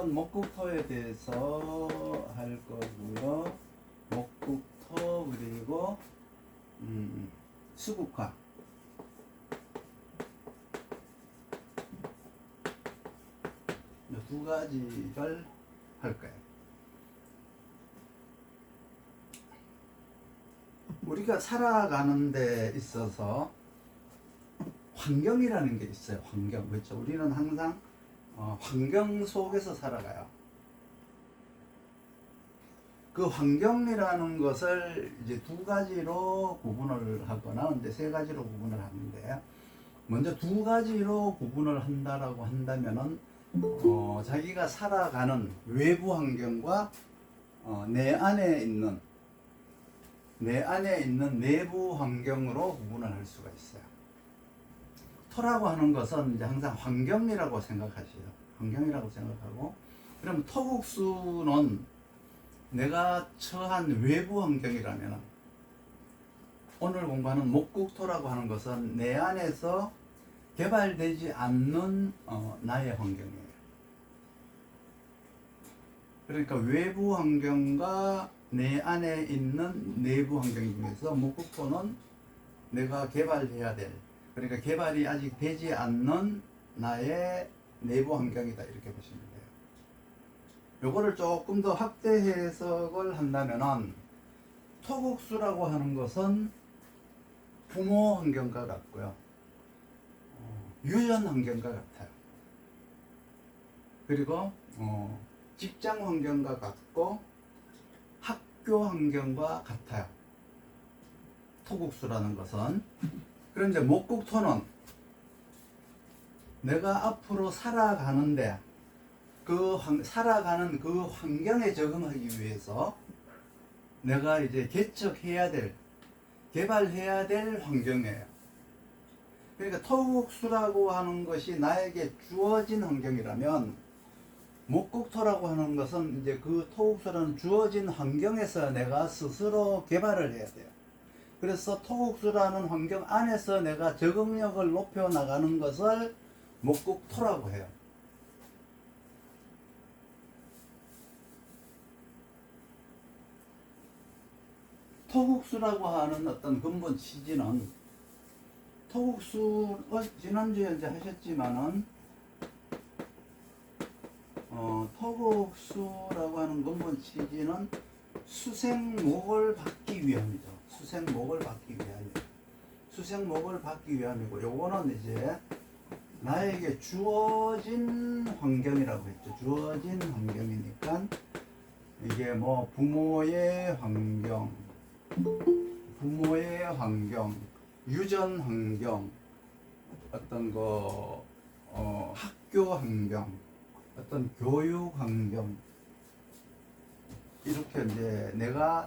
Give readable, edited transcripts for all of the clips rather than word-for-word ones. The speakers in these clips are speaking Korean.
오늘은 목국토에 대해서 할 거고요. 목국토 그리고 수국화. 이 두 가지를 할 거예요. 우리가 살아가는 데 있어서 환경이라는 게 있어요. 환경. 그렇죠? 우리는 항상 환경 속에서 살아가요. 그 환경이라는 것을 이제 두 가지로 구분을 하거나, 근데 세 가지로 구분을 하는데, 먼저 두 가지로 구분을 한다라고 한다면은, 자기가 살아가는 외부 환경과 내 안에 있는 내부 환경으로 구분을 할 수가 있어요. 토라고 하는 것은 이제 항상 환경이라고 생각하시죠. 환경이라고 생각하고, 그럼 토국수는 내가 처한 외부 환경이라면, 오늘 공부하는 목국토라고 하는 것은 내 안에서 개발되지 않는 나의 환경이에요. 그러니까 외부 환경과 내 안에 있는 내부 환경 중에서 목국토는 내가 개발해야 될, 그러니까 개발이 아직 되지 않는 나의 내부 환경이다, 이렇게 보시면 돼요. 요거를 조금 더 확대 해석을 한다면은, 토국수라고 하는 것은 부모 환경과 같고요, 유전 환경과 같아요. 그리고 직장 환경과 같고 학교 환경과 같아요. 토국수라는 것은. 그런데 목국토는 내가 앞으로 살아가는데 살아가는 그 환경에 적응하기 위해서 내가 이제 개척해야 될, 개발해야 될 환경이에요. 그러니까 토국수라고 하는 것이 나에게 주어진 환경이라면, 목국토라고 하는 것은 이제 그 토국수라는 주어진 환경에서 내가 스스로 개발을 해야 돼요. 그래서 토국수라는 환경 안에서 내가 적응력을 높여 나가는 것을 목국토라고 해요. 토국수라고 하는 어떤 근본 취지는, 토국수 지난주에 이제 하셨지만은, 토국수라고 하는 근본 취지는 수생목을 받기 위함이죠. 수생목을 받기 위함이에요. 수생목을 받기 위함이고, 요거는 이제 나에게 주어진 환경이라고 했죠. 주어진 환경이니까, 이게 뭐 부모의 환경, 유전 환경, 어떤 학교 환경, 어떤 교육 환경, 이렇게 이제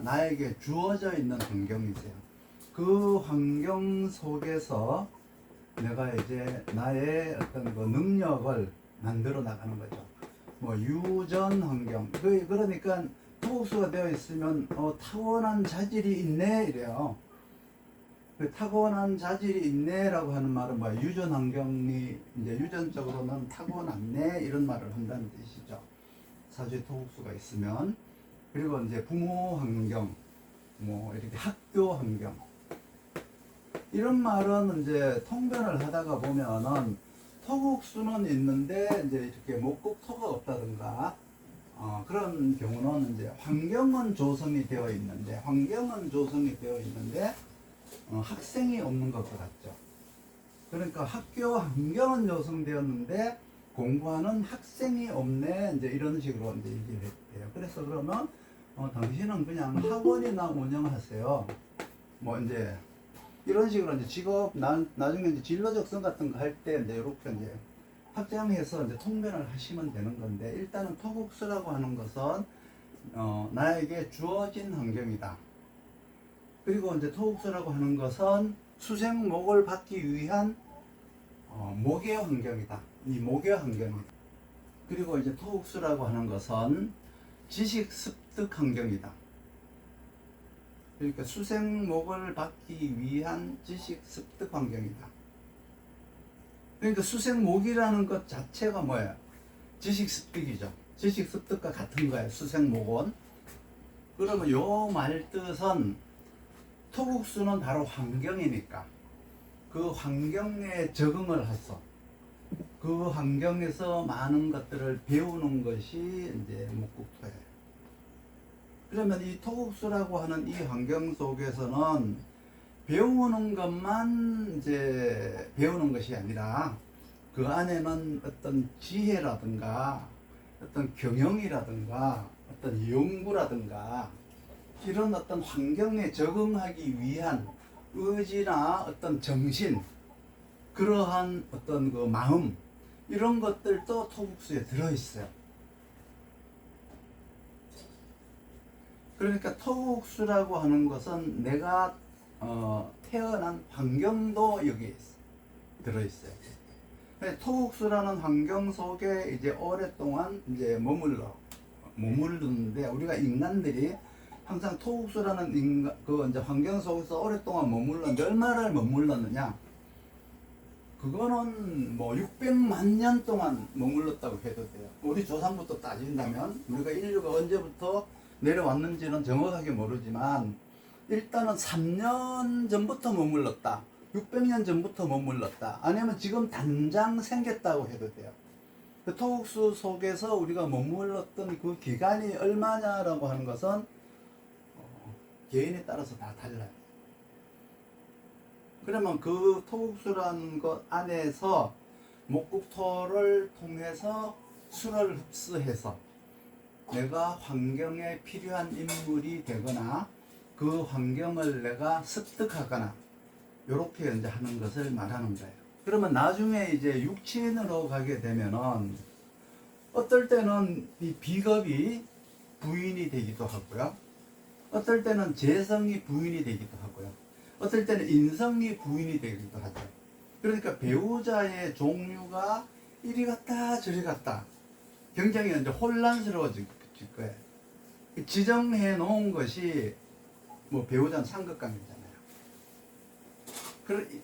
나에게 주어져 있는 환경이세요. 그 환경 속에서 내가 이제 나의 어떤 능력을 만들어 나가는 거죠. 뭐 유전 환경, 그러니까 토국수가 되어 있으면 타고난 자질이 있네, 이래요. 그 타고난 자질이 있네라고 하는 말은 뭐야? 유전 환경이 이제 유전적으로는 타고났네, 이런 말을 한다는 뜻이죠. 사주에 토국수가 있으면. 그리고 이제 부모 환경, 뭐 이렇게 학교 환경, 이런 말은 이제 통변을 하다가 보면은 토국수는 있는데 이제 이렇게 목국토가 없다든가, 그런 경우는 이제 환경은 조성이 되어 있는데 학생이 없는 것과 같죠. 그러니까 학교 환경은 조성되었는데 공부하는 학생이 없네, 이제 이런 식으로 이제 얘기를 했대요. 그래서 그러면 당신은 그냥 학원이나 운영하세요. 뭐 이제 이런 식으로 이제 직업 나중에 이제 진로 적성 같은 거 할 때 이제 이렇게 이제 확장해서 이제 통변을 하시면 되는 건데, 일단은 토국수라고 하는 것은 나에게 주어진 환경이다. 그리고 이제 토국수라고 하는 것은 수생목을 받기 위한 목의 환경이다. 이 목의 환경이다. 그리고 이제 토국수라고 하는 것은 지식 습득 환경이다. 그러니까 수생목을 받기 위한 지식 습득 환경이다. 그러니까 수생목이라는 것 자체가 뭐예요? 지식 습득이죠. 지식 습득과 같은 거예요. 수생목은. 그러면 요 말 뜻은 토국수는 바로 환경이니까 그 환경에 적응을 해서 그 환경에서 많은 것들을 배우는 것이 이제 목국토예요. 그러면 이 토국수라고 하는 이 환경 속에서는 배우는 것만 이제 배우는 것이 아니라 그 안에는 어떤 지혜라든가 어떤 경영이라든가 어떤 연구라든가 이런 어떤 환경에 적응하기 위한 의지나 어떤 정신, 그러한 어떤 그 마음, 이런 것들도 토국수에 들어있어요. 그러니까 토국수라고 하는 것은 내가 태어난 환경도 여기에 들어있어요. 토국수라는 환경 속에 이제 오랫동안 이제 머무르는데, 우리가 인간들이 항상 토국수라는 그 이제 환경 속에서 오랫동안 머물렀는데 얼마나 머물렀느냐? 그거는 뭐 600만 년 동안 머물렀다고 해도 돼요. 우리 조상부터 따진다면 우리가 인류가 언제부터 내려왔는지는 정확하게 모르지만 일단은 3년 전부터 머물렀다. 600년 전부터 머물렀다. 아니면 지금 당장 생겼다고 해도 돼요. 그 토국수 속에서 우리가 머물렀던 그 기간이 얼마냐라고 하는 것은 개인에 따라서 다 달라요. 그러면 그 토국수라는 것 안에서 목국토를 통해서 수를 흡수해서 내가 환경에 필요한 인물이 되거나 그 환경을 내가 습득하거나 이렇게 이제 하는 것을 말하는 거예요. 그러면 나중에 이제 육친으로 가게 되면은 어떨 때는 이 비겁이 부인이 되기도 하고요. 어떨 때는 재성이 부인이 되기도 하고요. 어떨 때는 인성이 부인이 되기도 하죠. 그러니까 배우자의 종류가 이리 갔다 저리 갔다 굉장히 이제 혼란스러워질 거예요. 지정해 놓은 것이 뭐 배우자는 상급관계잖아요.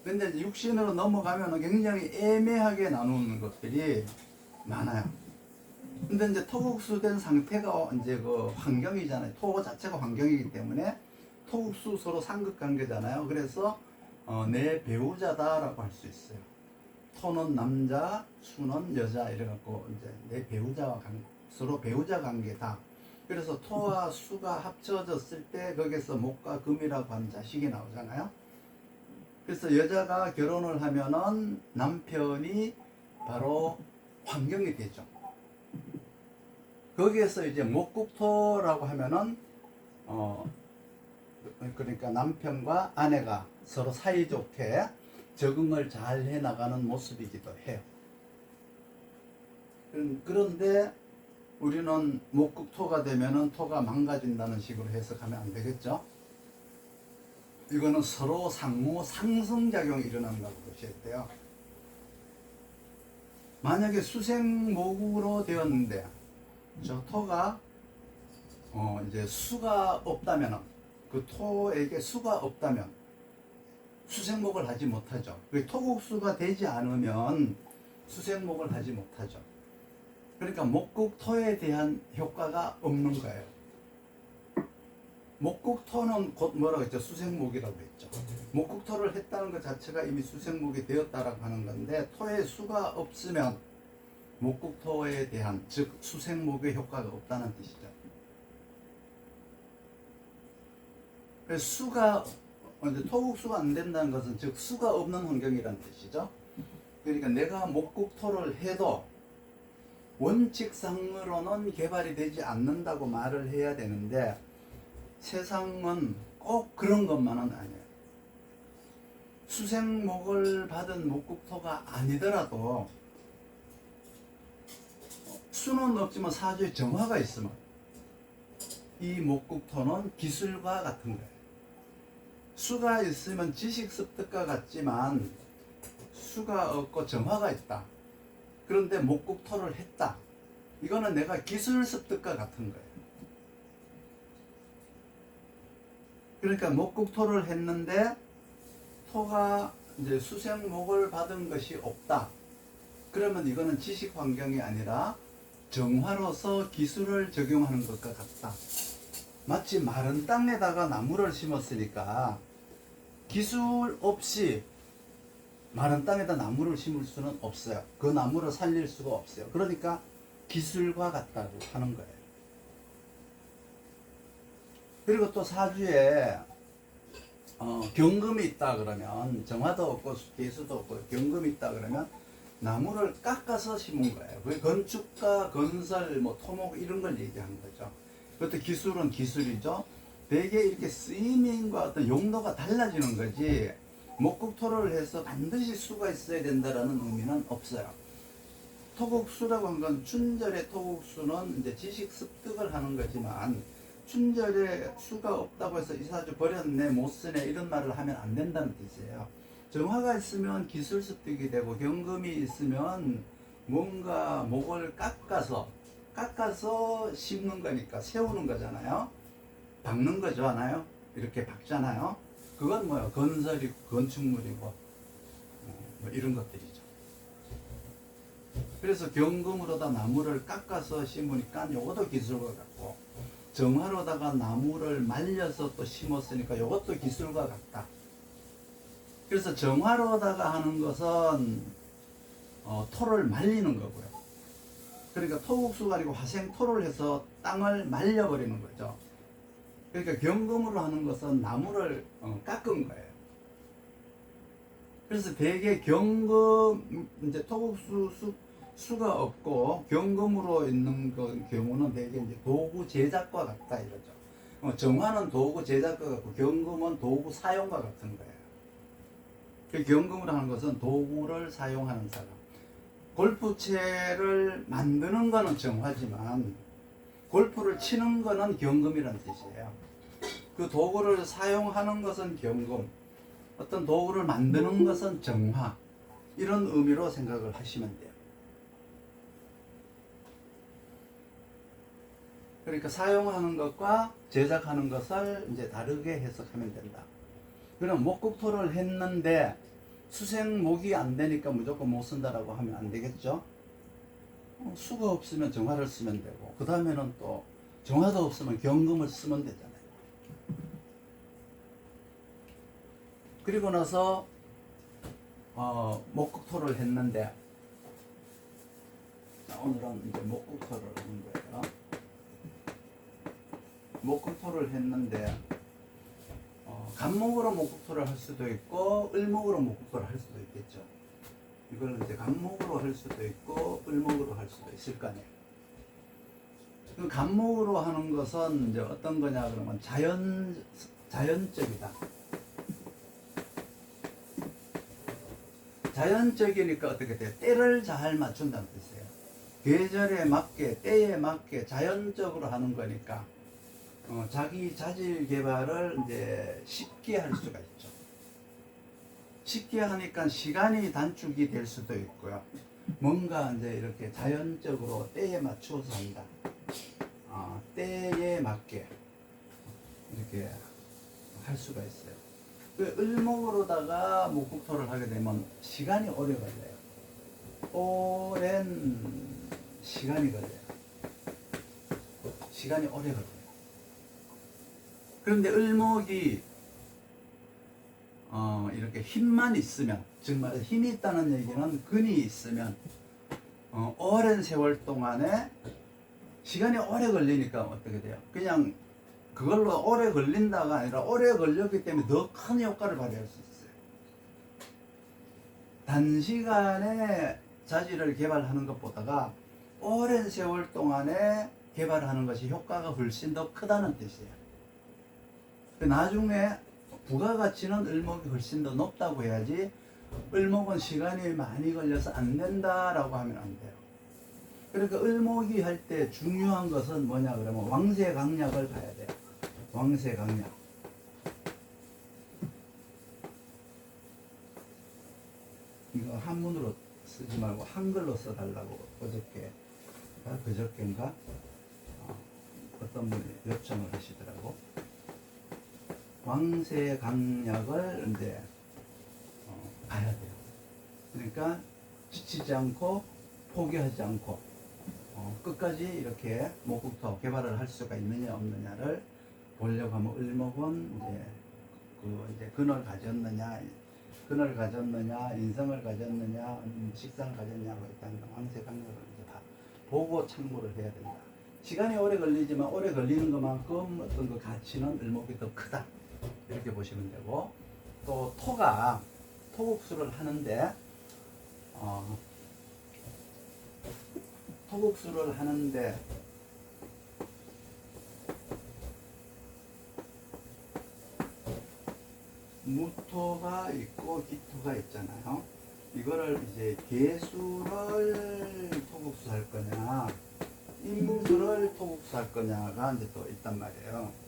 근데 이제 육신으로 넘어가면 굉장히 애매하게 나누는 것들이 많아요. 근데 이제 토국수된 상태가 이제 그 환경이잖아요. 토 자체가 환경이기 때문에 토국수 서로 상급 관계잖아요. 그래서 내 배우자다라고 할 수 있어요. 토는 남자, 수는 여자 이래갖고 이제 내 배우자와 서로 배우자 관계다. 그래서 토와 수가 합쳐졌을 때 거기서 목과 금이라고 하는 자식이 나오잖아요. 그래서 여자가 결혼을 하면은 남편이 바로 환경이 되죠. 거기에서 이제 목국토라고 하면은 그러니까 남편과 아내가 서로 사이좋게 적응을 잘 해나가는 모습이기도 해요. 그런데 우리는 목국토가 되면은 토가 망가진다는 식으로 해석하면 안 되겠죠. 이거는 서로 상호 상승작용이 일어난다고 보셔야 돼요. 만약에 수생목으로 되었는데 저 토가 이제 수가 없다면, 그 토에게 수가 없다면 수생목을 하지 못하죠. 토국수가 되지 않으면 수생목을 하지 못하죠. 그러니까 목국토에 대한 효과가 없는 거예요. 목국토는 곧 뭐라고 했죠? 수생목이라고 했죠. 목국토를 했다는 것 자체가 이미 수생목이 되었다라고 하는 건데, 토에 수가 없으면 목국토에 대한, 즉 수생목의 효과가 없다는 뜻이죠. 그래서 수가 이제 토국수가 안 된다는 것은 즉 수가 없는 환경이라는 뜻이죠. 그러니까 내가 목국토를 해도 원칙상으로는 개발이 되지 않는다고 말을 해야 되는데, 세상은 꼭 그런 것만은 아니에요. 수생목을 받은 목국토가 아니더라도 수는 없지만 사주에 정화가 있으면 이 목국토는 기술과 같은 거예요. 수가 있으면 지식 습득과 같지만 수가 없고 정화가 있다. 그런데 목국토를 했다. 이거는 내가 기술 습득과 같은 거예요. 그러니까 목국토를 했는데 토가 이제 수생목을 받은 것이 없다. 그러면 이거는 지식 환경이 아니라 정화로서 기술을 적용하는 것과 같다. 마치 마른 땅에다가 나무를 심었으니까 기술 없이 마른 땅에다 나무를 심을 수는 없어요. 그 나무를 살릴 수가 없어요. 그러니까 기술과 같다고 하는 거예요. 그리고 또 사주에 경금이 있다 그러면, 정화도 없고 개수도 없고 경금이 있다 그러면 나무를 깎아서 심은 거예요. 그 건축가, 건설, 뭐 토목 이런 걸 얘기한 거죠. 그것도 기술은 기술이죠. 되게 이렇게 쓰임과 어떤 용도가 달라지는 거지, 목국토를 해서 반드시 수가 있어야 된다라는 의미는 없어요. 토국수라고 한 건 춘절의 토국수는 이제 지식 습득을 하는 거지만, 춘절에 수가 없다고 해서 이 사주 버렸네, 못 쓰네 이런 말을 하면 안 된다는 뜻이에요. 정화가 있으면 기술 습득이 되고, 경금이 있으면 뭔가 목을 깎아서 심는 거니까 세우는 거잖아요. 박는 거죠, 하나요? 이렇게 박잖아요. 그건 뭐예요? 건설이고 건축물이고 뭐 이런 것들이죠. 그래서 경금으로다 나무를 깎아서 심으니까 요것도 기술과 같고, 정화로다가 나무를 말려서 또 심었으니까 요것도 기술과 같다. 그래서 정화로다가 하는 것은 토를 말리는 거고요. 그러니까 토국수가 아니고 화생토를 해서 땅을 말려버리는 거죠. 그러니까 경금으로 하는 것은 나무를 깎은 거예요. 그래서 대개 경금, 이제 수가 없고 경금으로 있는 경우는 대개 이제 도구 제작과 같다 이러죠. 정화는 도구 제작과 같고 경금은 도구 사용과 같은 거예요. 그 경금으로 하는 것은 도구를 사용하는 사람. 골프채를 만드는 거는 정화지만 골프를 치는 거는 경금이라는 뜻이에요. 그 도구를 사용하는 것은 경금, 어떤 도구를 만드는 것은 정화, 이런 의미로 생각을 하시면 돼요. 그러니까 사용하는 것과 제작하는 것을 이제 다르게 해석하면 된다. 그럼 목국토를 했는데 수생목이 안 되니까 무조건 못 쓴다라고 하면 안 되겠죠? 수가 없으면 정화를 쓰면 되고, 그 다음에는 또 정화도 없으면 경금을 쓰면 되잖아요. 그리고 나서 목국토를 했는데, 오늘은 이제 목국토를 하는 거예요. 목국토를 했는데 간목으로 목국토를 할 수도 있고 을목으로 목국토를 할 수도 있겠죠. 이걸 이제 간목으로 할 수도 있고 을목으로 할 수도 있을 거 아니에요. 그 간목으로 하는 것은 이제 어떤 거냐 그러면 자연적이다. 자연적이니까 어떻게 돼요? 때를 잘 맞춘다는 뜻이에요. 계절에 맞게, 때에 맞게 자연적으로 하는 거니까 자기 자질 개발을 이제 쉽게 할 수가 있죠. 쉽게 하니까 시간이 단축이 될 수도 있고요. 뭔가 이제 이렇게 자연적으로 때에 맞추어서 한다. 때에 맞게 이렇게 할 수가 있어요. 그 을목으로다가 목국토를 하게 되면 시간이 오래 걸려요. 오랜 시간이 걸려요. 시간이 오래 걸려요. 그런데 을목이 이렇게 힘만 있으면, 정말 힘이 있다는 얘기는 근이 있으면 오랜 세월 동안에 시간이 오래 걸리니까 어떻게 돼요? 그냥 그걸로 오래 걸린다가 아니라 오래 걸렸기 때문에 더 큰 효과를 발휘할 수 있어요. 단시간에 자질을 개발하는 것보다가 오랜 세월 동안에 개발하는 것이 효과가 훨씬 더 크다는 뜻이에요. 나중에 부가가치는 을목이 훨씬 더 높다고 해야지, 을목은 시간이 많이 걸려서 안 된다라고 하면 안 돼요. 그러니까 을목이 할 때 중요한 것은 뭐냐 그러면 왕세강약을 봐야 돼요. 왕세강약. 이거 한문으로 쓰지 말고 한글로 써달라고 그저께인가 어떤 분이 요청을 하시더라고. 왕세강약을 이제 가야 돼요. 그러니까 지치지 않고 포기하지 않고 끝까지 이렇게 목국토 개발을 할 수가 있느냐 없느냐를 보려고 하면 을목은 이제 근을 가졌느냐, 인성을 가졌느냐, 식상을 가졌느냐, 일단 왕세 강력을 이제 다 보고 참고를 해야 된다. 시간이 오래 걸리지만 오래 걸리는 것만큼 어떤 그 가치는 을목이 더 크다. 이렇게 보시면 되고, 또 토가 토국수를 하는데 무토가 있고 기토가 있잖아요. 이거를 이제 개수를 토국수 할 거냐, 임수를 토국수 할 거냐가 이제 또 있단 말이에요.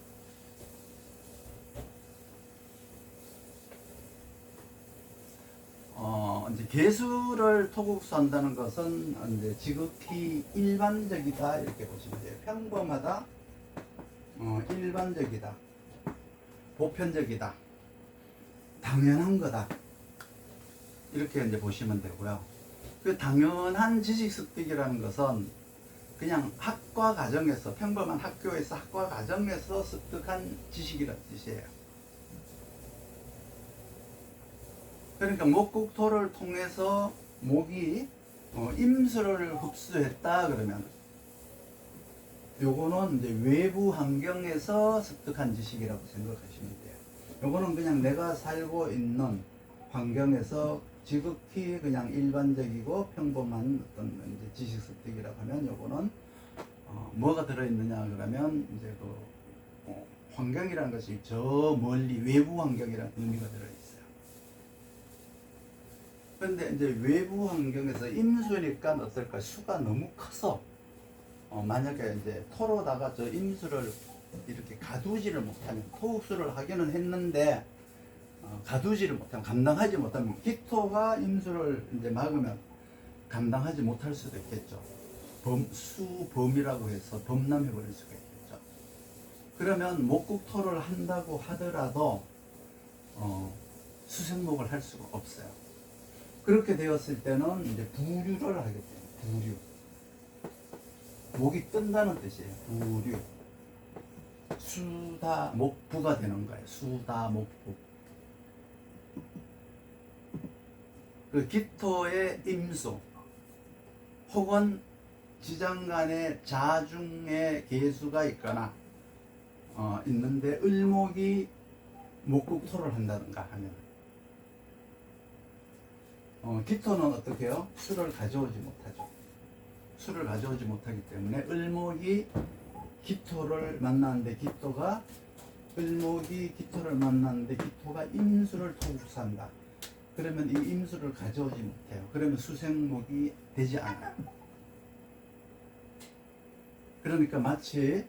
이제 개수를 토국수 한다는 것은 이제 지극히 일반적이다 이렇게 보시면 돼요. 평범하다, 일반적이다, 보편적이다, 당연한 거다. 이렇게 이제 보시면 되고요. 그 당연한 지식 습득이라는 것은 그냥 학과 과정에서, 평범한 학교에서 학과 과정에서 습득한 지식이라는 뜻이에요. 그러니까 목국토를 통해서 목이 임수를 흡수했다 그러면 요거는 이제 외부 환경에서 습득한 지식이라고 생각하시면 돼요. 요거는 그냥 내가 살고 있는 환경에서 지극히 그냥 일반적이고 평범한 어떤 이제 지식 습득이라고 하면 요거는 뭐가 들어있느냐 그러면 이제 환경이라는 것이 저 멀리 외부 환경이라는 의미가 들어있어요. 근데 이제 외부 환경에서 임수니까 어떨까? 수가 너무 커서 만약에 이제 토로다가 저 임수를 이렇게 가두지를 못하면, 토국수를 하기는 했는데 가두지를 못하면, 감당하지 못하면, 기토가 임수를 이제 막으면 감당하지 못할 수도 있겠죠. 수범이라고 해서 범람해 버릴 수가 있겠죠. 그러면 목국토를 한다고 하더라도 수생목을 할 수가 없어요. 그렇게 되었을 때는 이제 부류를 하게 돼요. 부류. 목이 뜬다는 뜻이에요. 부류. 수다목부가 되는 거예요. 수다목부. 그 기토의 임수 혹은 지장간의 자중의 개수가 있거나 있는데 을목이 목국토를 한다든가 하면 기토는 어떻게 해요? 수를 가져오지 못하죠. 수를 가져오지 못하기 때문에 을목이 기토를 만났는데 을목이 기토를 만났는데 기토가 임수를 토국수한다. 그러면 이 임수를 가져오지 못해요. 그러면 수생목이 되지 않아요. 그러니까 마치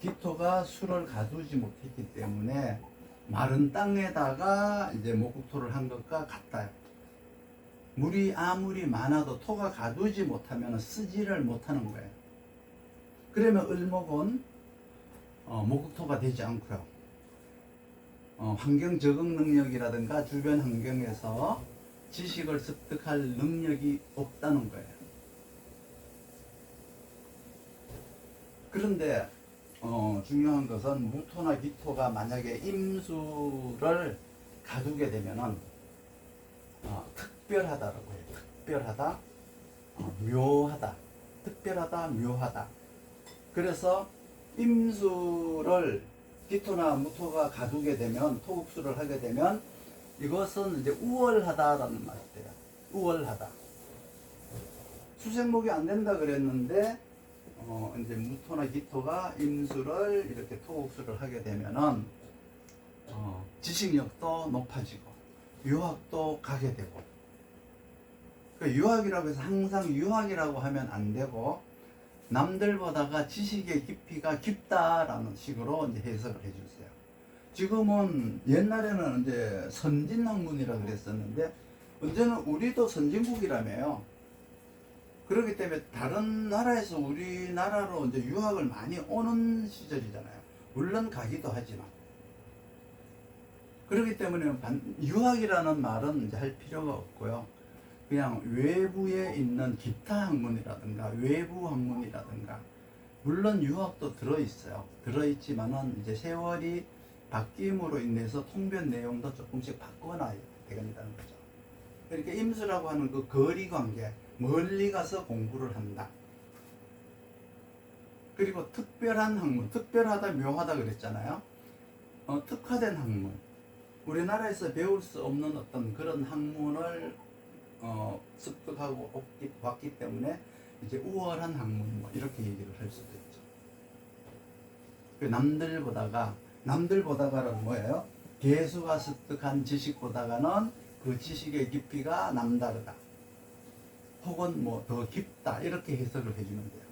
기토가 수를 가두지 못했기 때문에 마른 땅에다가 이제 목국토를 한 것과 같아요. 물이 아무리 많아도 토가 가두지 못하면 쓰지를 못하는 거예요. 그러면 을목은 목국토가 되지 않고요. 환경 적응 능력이라든가 주변 환경에서 지식을 습득할 능력이 없다는 거예요. 그런데 중요한 것은 무토나 기토가 만약에 임수를 가두게 되면은 특별하다라고 해요. 특별하다, 묘하다. 특별하다, 묘하다. 그래서 임수를 기토나 무토가 가두게 되면, 토국수를 하게 되면 이것은 이제 우월하다라는 말이 돼요. 우월하다. 수생목이 안 된다 그랬는데 이제 무토나 기토가 임수를 이렇게 토국수를 하게 되면은 지식력도 높아지고 유학도 가게 되고. 그 유학이라고 해서 항상 유학이라고 하면 안 되고 남들보다가 지식의 깊이가 깊다라는 식으로 이제 해석을 해주세요. 지금은 옛날에는 이제 선진학문이라 그랬었는데 언제는 우리도 선진국이라며요. 그렇기 때문에 다른 나라에서 우리나라로 이제 유학을 많이 오는 시절이잖아요. 물론 가기도 하지만. 그렇기 때문에 유학이라는 말은 이제 할 필요가 없고요. 그냥 외부에 있는 기타 학문이라든가 외부 학문이라든가 물론 유학도 들어있어요. 들어있지만은 이제 세월이 바뀜으로 인해서 통변 내용도 조금씩 바꿔놔야 되겠다는 거죠. 그러니까 임수라고 하는 그 거리 관계, 멀리 가서 공부를 한다. 그리고 특별한 학문, 특별하다 묘하다 그랬잖아요. 특화된 학문, 우리나라에서 배울 수 없는 어떤 그런 학문을 습득하고 왔기 때문에 이제 우월한 학문 뭐 이렇게 얘기를 할 수도 있죠. 그 남들보다가는 뭐예요? 개수가 습득한 지식보다가는 그 지식의 깊이가 남다르다. 혹은 뭐 더 깊다 이렇게 해석을 해주면 돼요.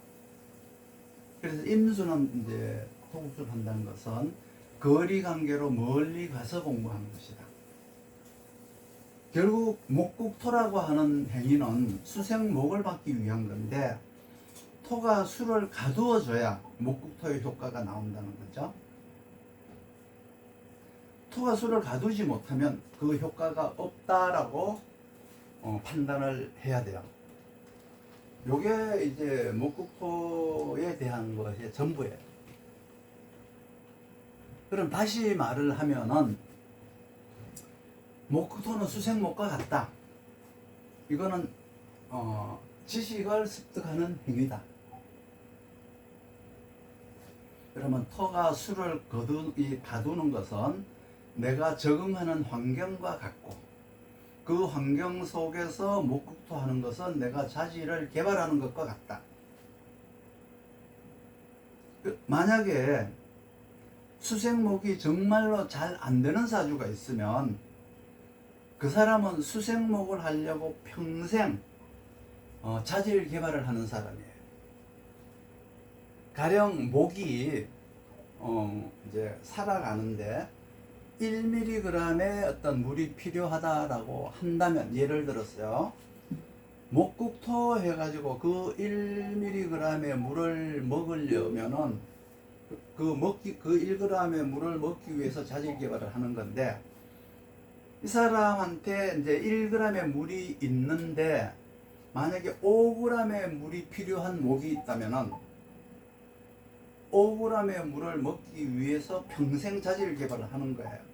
그래서 임수는 이제 토국수를 한다는 것은 거리 관계로 멀리 가서 공부하는 것이다. 결국 목국토라고 하는 행위는 수생목을 받기 위한 건데 토가 수를 가두어줘야 목국토의 효과가 나온다는 거죠. 토가 수를 가두지 못하면 그 효과가 없다라고 판단을 해야 돼요. 요게 이제 목국토에 대한 것이 전부예요. 그럼 다시 말을 하면은 목국토는 수생목과 같다. 이거는 지식을 습득하는 행위다. 그러면 토가 수를 가두는 것은 내가 적응하는 환경과 같고 그 환경 속에서 목국토하는 것은 내가 자질을 개발하는 것과 같다. 만약에 수생목이 정말로 잘 안 되는 사주가 있으면 그 사람은 수생목을 하려고 평생 자질 개발을 하는 사람이에요. 가령 목이 이제 살아가는데 1mg의 어떤 물이 필요하다라고 한다면 예를 들었어요. 목국토 해가지고 그 1mg의 물을 먹으려면은 그 1g의 물을 먹기 위해서 자질 개발을 하는 건데 이 사람한테 이제 1g의 물이 있는데 만약에 5g의 물이 필요한 목이 있다면은 5g의 물을 먹기 위해서 평생 자질 개발을 하는 거예요.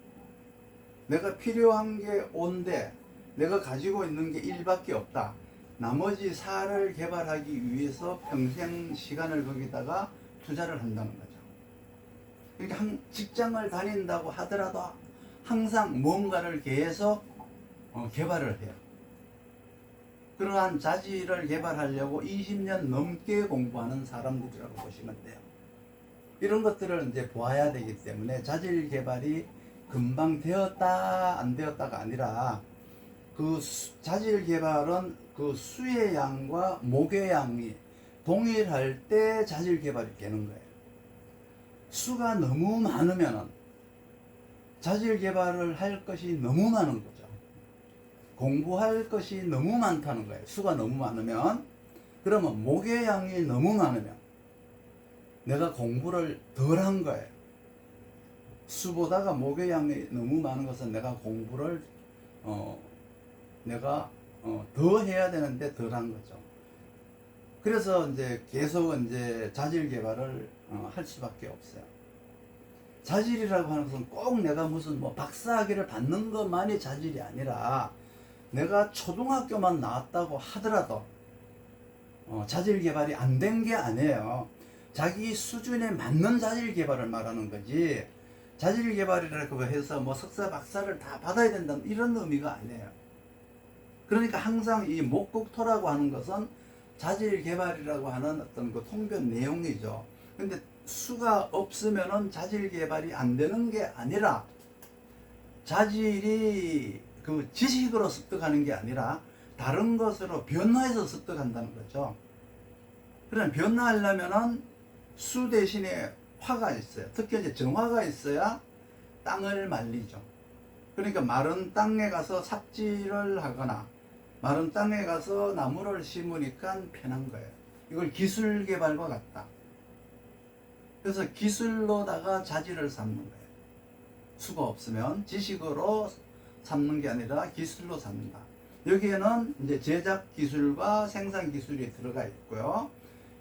내가 필요한 게 5인데 내가 가지고 있는 게 1밖에 없다. 나머지 4를 개발하기 위해서 평생 시간을 거기다가 투자를 한다는 거죠. 그러니까 직장을 다닌다고 하더라도 항상 뭔가를 계속 개발을 해요. 그러한 자질을 개발하려고 20년 넘게 공부하는 사람들이라고 보시면 돼요. 이런 것들을 이제 보아야 되기 때문에 자질 개발이 금방 되었다 안 되었다가 아니라 그 자질 개발은 그 수의 양과 목의 양이 동일할 때 자질 개발이 되는 거예요. 수가 너무 많으면은 자질 개발을 할 것이 너무 많은 거죠. 공부할 것이 너무 많다는 거예요. 수가 너무 많으면. 그러면 목의 양이 너무 많으면 내가 공부를 덜 한 거예요. 수보다가 목의 양이 너무 많은 것은 내가 공부를 더 해야 되는데 덜 한 거죠. 그래서 이제 계속 이제 자질 개발을 할 수밖에 없어요. 자질이라고 하는 것은 꼭 내가 무슨 뭐 박사학위를 받는 것만이 자질이 아니라 내가 초등학교만 나왔다고 하더라도 자질 개발이 안 된 게 아니에요. 자기 수준에 맞는 자질 개발을 말하는 거지. 자질 개발이라고 해서 뭐 석사 박사를 다 받아야 된다는 이런 의미가 아니에요. 그러니까 항상 이 목국토라고 하는 것은 자질 개발이라고 하는 어떤 그 통변 내용이죠. 근데 수가 없으면은 자질 개발이 안 되는 게 아니라 자질이 그 지식으로 습득하는 게 아니라 다른 것으로 변화해서 습득한다는 거죠. 그럼 변화하려면은 수 대신에 화가 있어요. 특히 이제 정화가 있어야 땅을 말리죠. 그러니까 마른 땅에 가서 삽질을 하거나 마른 땅에 가서 나무를 심으니까 편한 거예요. 이걸 기술 개발과 같다. 그래서 기술로다가 자질을 삼는 거예요. 수가 없으면 지식으로 삼는 게 아니라 기술로 삼는다. 여기에는 이제 제작 기술과 생산 기술이 들어가 있고요.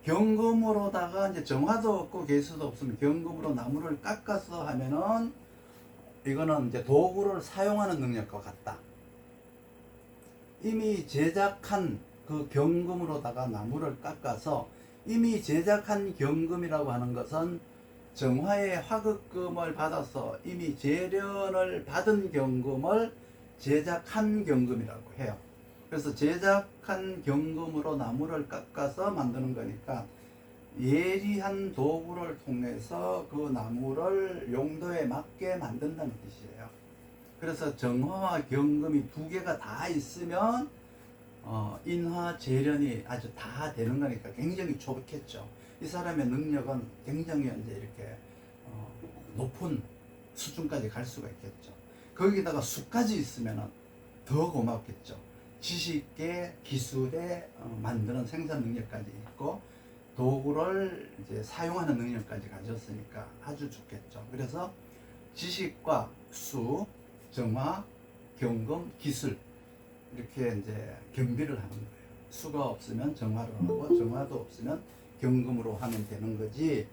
경금으로다가 이제 정화도 없고 개수도 없으면 경금으로 나무를 깎아서 하면은 이거는 이제 도구를 사용하는 능력과 같다. 이미 제작한 그 경금으로다가 나무를 깎아서 이미 제작한 경금이라고 하는 것은 정화의 화급금을 받아서 이미 재련을 받은 경금을 제작한 경금이라고 해요. 그래서 제작한 경금으로 나무를 깎아서 만드는 거니까 예리한 도구를 통해서 그 나무를 용도에 맞게 만든다는 뜻이에요. 그래서 정화와 경금이 두 개가 다 있으면 인화 재련이 아주 다 되는 거니까 굉장히 좋겠죠. 이 사람의 능력은 굉장히 이제 이렇게 높은 수준까지 갈 수가 있겠죠. 거기다가 수까지 있으면 더 고맙겠죠. 지식계, 기술에 만드는 생산 능력까지 있고 도구를 이제 사용하는 능력까지 가졌으니까 아주 좋겠죠. 그래서 지식과 수, 정화, 경금, 기술 이렇게 이제 겸비를 하는 거예요. 수가 없으면 정화로 하고 정화도 없으면 경금으로 하면 되는 거지.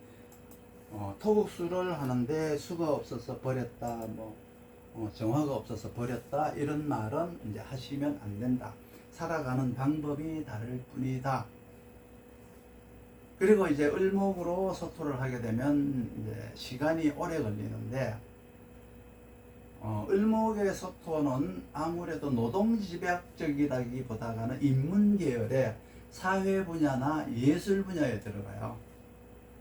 토국수를 하는데 수가 없어서 버렸다, 정화가 없어서 버렸다 이런 말은 이제 하시면 안 된다. 살아가는 방법이 다를 뿐이다. 그리고 이제 을목으로 소토를 하게 되면 이제 시간이 오래 걸리는데 을목의 소토는 아무래도 노동집약적이라기보다는 인문계열의 사회 분야나 예술 분야에 들어가요.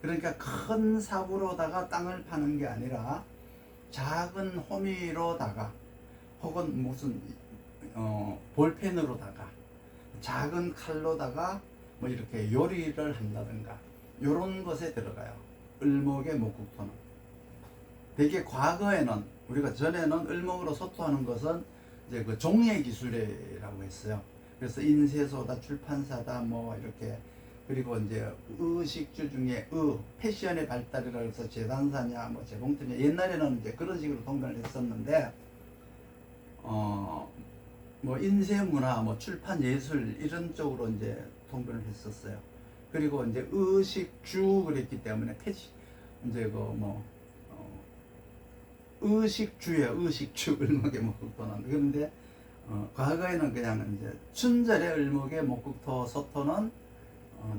그러니까 큰 삽으로다가 땅을 파는 게 아니라 작은 호미로다가 혹은 무슨 볼펜으로다가 작은 칼로다가 뭐 이렇게 요리를 한다든가 이런 것에 들어가요. 을목의 목국토는. 되게 과거에는 우리가 전에는 을목으로 소토하는 것은 이제 그 종이의 기술이라고 했어요. 그래서 인쇄소다, 출판사다, 뭐 이렇게 그리고 이제 의식주 중에 패션의 발달이라 해서 재단사냐, 뭐 재봉틀이냐 옛날에는 이제 그런 식으로 동변을 했었는데 뭐 인쇄문화, 뭐 출판 예술 이런 쪽으로 이제 동변을 했었어요. 그리고 이제 의식주 그랬기 때문에 이제 의식주예요. 의식주 을목의 목국토는. 그런데 과거에는 그냥 이제 춘절의 을목의 목국토 소토는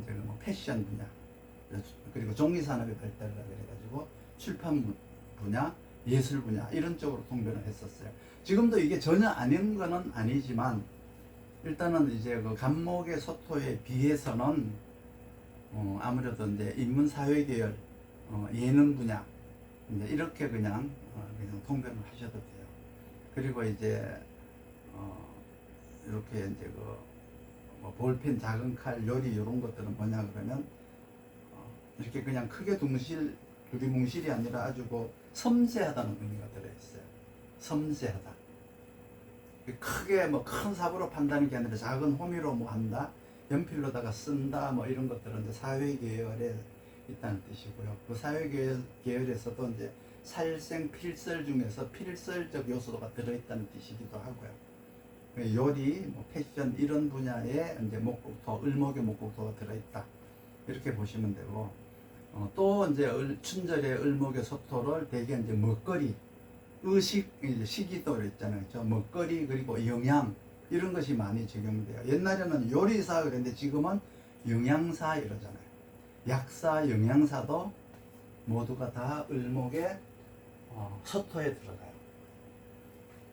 이제 뭐 패션 분야 그리고 종이산업의 발달을 그래가지고 출판 분야, 예술 분야 이런 쪽으로 동변을 했었어요. 지금도 이게 전혀 아닌 거는 아니지만 일단은 이제 그 간목의 소토에 비해서는 아무래도 이제 인문사회 계열, 예능 분야 이제 이렇게 그냥 통변을 하셔도 돼요. 그리고 이제 이렇게 이제 뭐 볼펜, 작은 칼, 요리 이런 것들은 뭐냐 그러면 이렇게 그냥 크게 두리뭉실이 아니라 아주 섬세하다는 의미가 들어있어요. 섬세하다. 크게 뭐 큰 삽으로 판다는 게 아니라 작은 호미로 뭐 한다, 연필로다가 쓴다, 뭐 이런 것들은 이제 사회 계열에 있다는 뜻이고요. 그 사회 계열에서도 이제 살생 필설 중에서 필설적 요소가 들어있다는 뜻이기도 하고요. 요리, 뭐 패션 이런 분야에 이제 목국토, 을목의 목국토가 들어있다 이렇게 보시면 되고 또 이제 춘절의 을목의 소토를 대개 이제 먹거리, 의식, 이제 식이도 있잖아요. 저 먹거리 그리고 영양 이런 것이 많이 적용돼요. 옛날에는 요리사 그랬는데 지금은 영양사 이러잖아요. 약사, 영양사도 모두가 다 을목의 소토에 들어가요.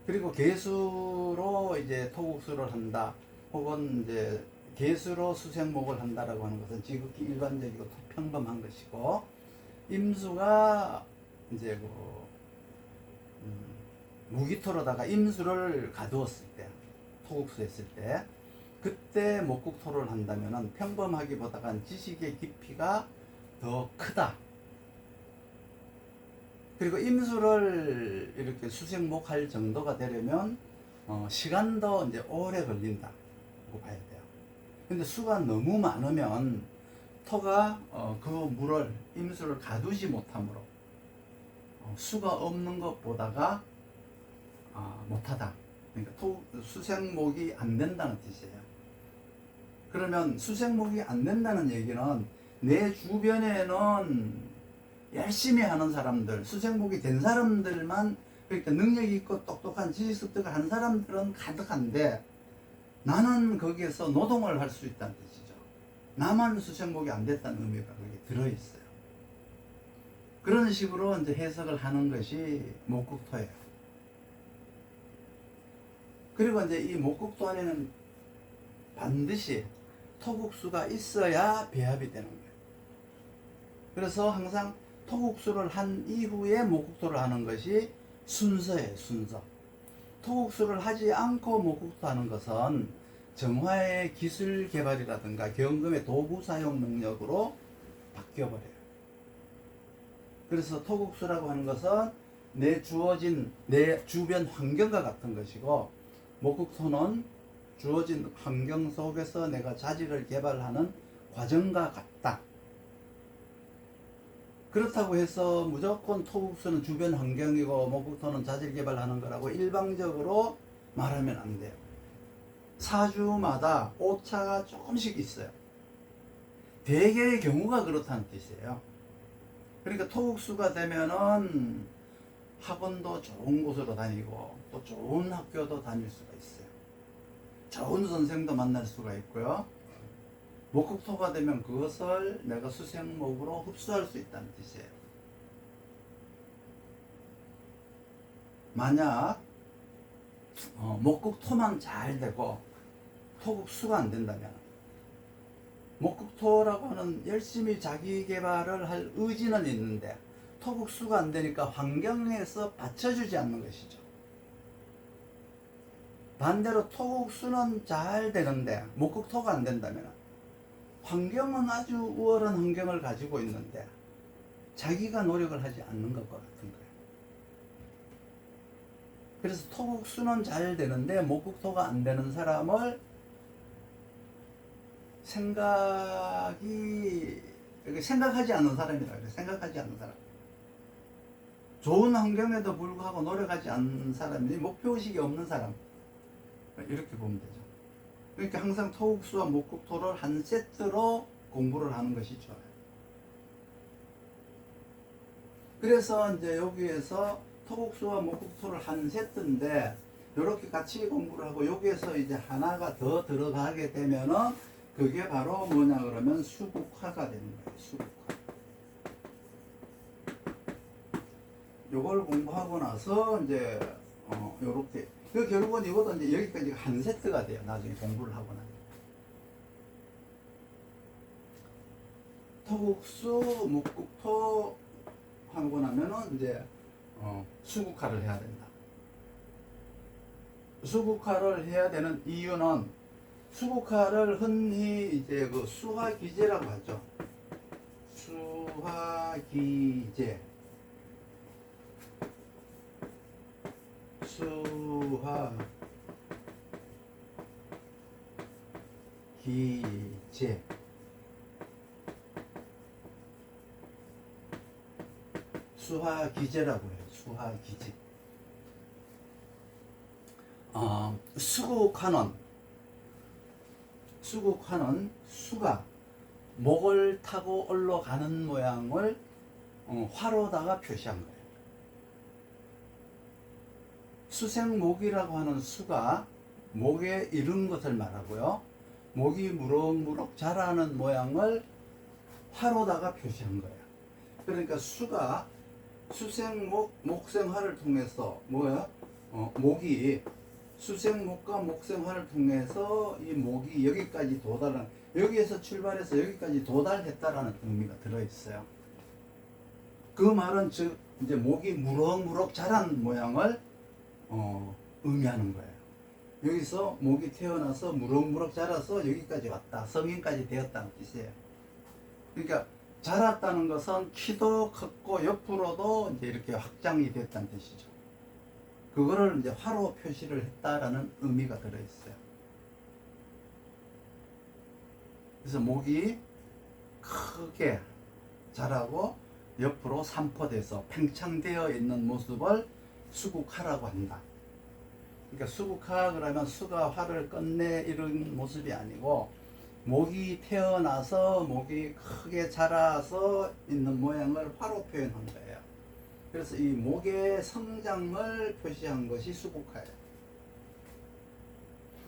그리고 개수로 이제 토국수를 한다, 혹은 이제 개수로 수생목을 한다라고 하는 것은 지극히 일반적이고 평범한 것이고, 임수가 이제 무기토로다가 임수를 가두었을 때, 토국수 했을 때, 그때 목국토를 한다면은 평범하기보다는 지식의 깊이가 더 크다. 그리고 임수를 이렇게 수생목할 정도가 되려면 시간도 이제 오래 걸린다고 봐야 돼요. 근데 수가 너무 많으면 토가 그 물을 임수를 가두지 못하므로 수가 없는 것보다가 못하다 그러니까 수생목이 안 된다는 뜻이에요. 그러면 수생목이 안 된다는 얘기는 내 주변에는 열심히 하는 사람들, 수생목이 된 사람들만, 그러니까 능력이 있고 똑똑한 지식 습득을 한 사람들은 가득한데 나는 거기에서 노동을 할 수 있다는 뜻이죠. 나만 수생목이 안 됐다는 의미가 거기에 들어있어요. 그런 식으로 이제 해석을 하는 것이 목국토예요. 그리고 이제 이 목국토 안에는 반드시 토국수가 있어야 배합이 되는 거예요. 그래서 항상 토국수를 한 이후에 목국토를 하는 것이 순서예요, 순서. 토국수를 하지 않고 목국토 하는 것은 정화의 기술 개발이라든가 경금의 도구 사용 능력으로 바뀌어버려요. 그래서 토국수라고 하는 것은 내 주어진 내 주변 환경과 같은 것이고, 목국토는 주어진 환경 속에서 내가 자질을 개발하는 과정과 같다. 그렇다고 해서 무조건 토국수는 주변 환경이고 목국토는 자질 개발하는 거라고 일방적으로 말하면 안 돼요. 사주마다 오차가 조금씩 있어요. 대개의 경우가 그렇다는 뜻이에요. 그러니까 토국수가 되면은 학원도 좋은 곳으로 다니고 또 좋은 학교도 다닐 수가 있어요. 좋은 선생도 만날 수가 있고요. 목국토가 되면 그것을 내가 수생목으로 흡수할 수 있다는 뜻이에요. 만약 목국토만 잘 되고 토국수가 안 된다면, 목국토라고 하는 열심히 자기 개발을 할 의지는 있는데 토국수가 안 되니까 환경에서 받쳐주지 않는 것이죠. 반대로 토국수는 잘 되는데 목국토가 안 된다면 환경은 아주 우월한 환경을 가지고 있는데 자기가 노력을 하지 않는 것과 같은 거예요. 그래서 토국수는 잘 되는데 목국토가 안 되는 사람을 생각하지 않는 사람이라고 해요. 생각하지 않는 사람. 좋은 환경에도 불구하고 노력하지 않는 사람이, 목표의식이 없는 사람. 이렇게 보면 되죠. 그러니까 항상 토국수와 목국토를 한 세트로 공부를 하는 것이 좋아요. 그래서 이제 여기에서 토국수와 목국토를 한 세트인데 이렇게 같이 공부를 하고 여기에서 이제 하나가 더 들어가게 되면은 그게 바로 뭐냐 그러면 수국화가 되는 거예요. 수국화. 요걸 공부하고 나서 이제 요렇게 그 결국은 이것도 이제 여기까지 한 세트가 돼요. 나중에 공부를 하고 나면. 토국수, 목국토 하고 나면은 이제 수국화를 해야 된다. 수국화를 해야 되는 이유는 수국화를 흔히 이제 그 수화기제라고 하죠. 수화기제. 수화기제. 수화기제라고 해요. 수화기제. 수국화는 수가 목을 타고 올라가는 모양을 화로다가 표시한 거예요. 수생목이라고 하는 수가 목에 이른 것을 말하고요. 목이 무럭무럭 자라는 모양을 화로다가 표시한 거예요. 그러니까 수가 수생목, 목생화를 통해서 목이 수생목과 목생화를 통해서 이 목이 여기까지 여기에서 출발해서 여기까지 도달했다라는 의미가 들어있어요. 그 말은 즉 이제 목이 무럭무럭 자란 모양을 의미하는 거예요. 여기서 목이 태어나서 무럭무럭 자라서 여기까지 왔다, 성인까지 되었다는 뜻이에요. 그러니까 자랐다는 것은 키도 컸고 옆으로도 이제 이렇게 확장이 됐다는 뜻이죠. 그거를 이제 화로 표시를 했다라는 의미가 들어있어요. 그래서 목이 크게 자라고 옆으로 산포돼서 팽창되어 있는 모습을 수국화라고 한다. 그러니까 수국화 그러면 수가 화를 끝내 이런 모습이 아니고 목이 태어나서 목이 크게 자라서 있는 모양을 화로 표현한 거예요. 그래서 이 목의 성장을 표시한 것이 수국화예요.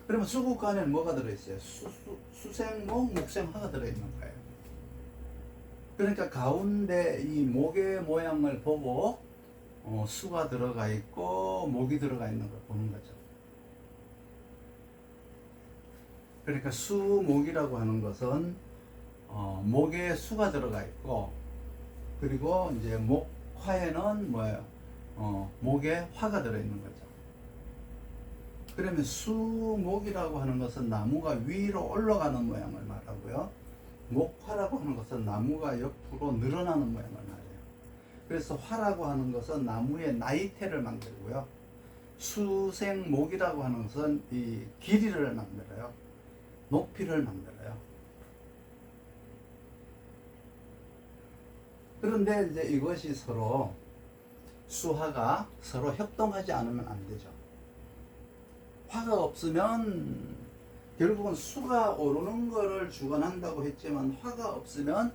그러면 수국화 안에는 뭐가 들어있어요? 수생목, 목생화가 들어있는 거예요. 그러니까 가운데 이 목의 모양을 보고 수가 들어가 있고 목이 들어가 있는 걸 보는 거죠. 그러니까 수목이라고 하는 것은 목에 수가 들어가 있고, 그리고 이제 목화에는 뭐예요? 목에 화가 들어있는 거죠. 그러면 수목이라고 하는 것은 나무가 위로 올라가는 모양을 말하고요. 목화라고 하는 것은 나무가 옆으로 늘어나는 모양을 말해요. 그래서 화라고 하는 것은 나무의 나이테를 만들고요. 수생목이라고 하는 것은 이 길이를 만들어요. 높이를 만들어요. 그런데 이제 이것이 서로 수화가 서로 협동하지 않으면 안 되죠. 화가 없으면 결국은 수가 오르는 것을 주관한다고 했지만 화가 없으면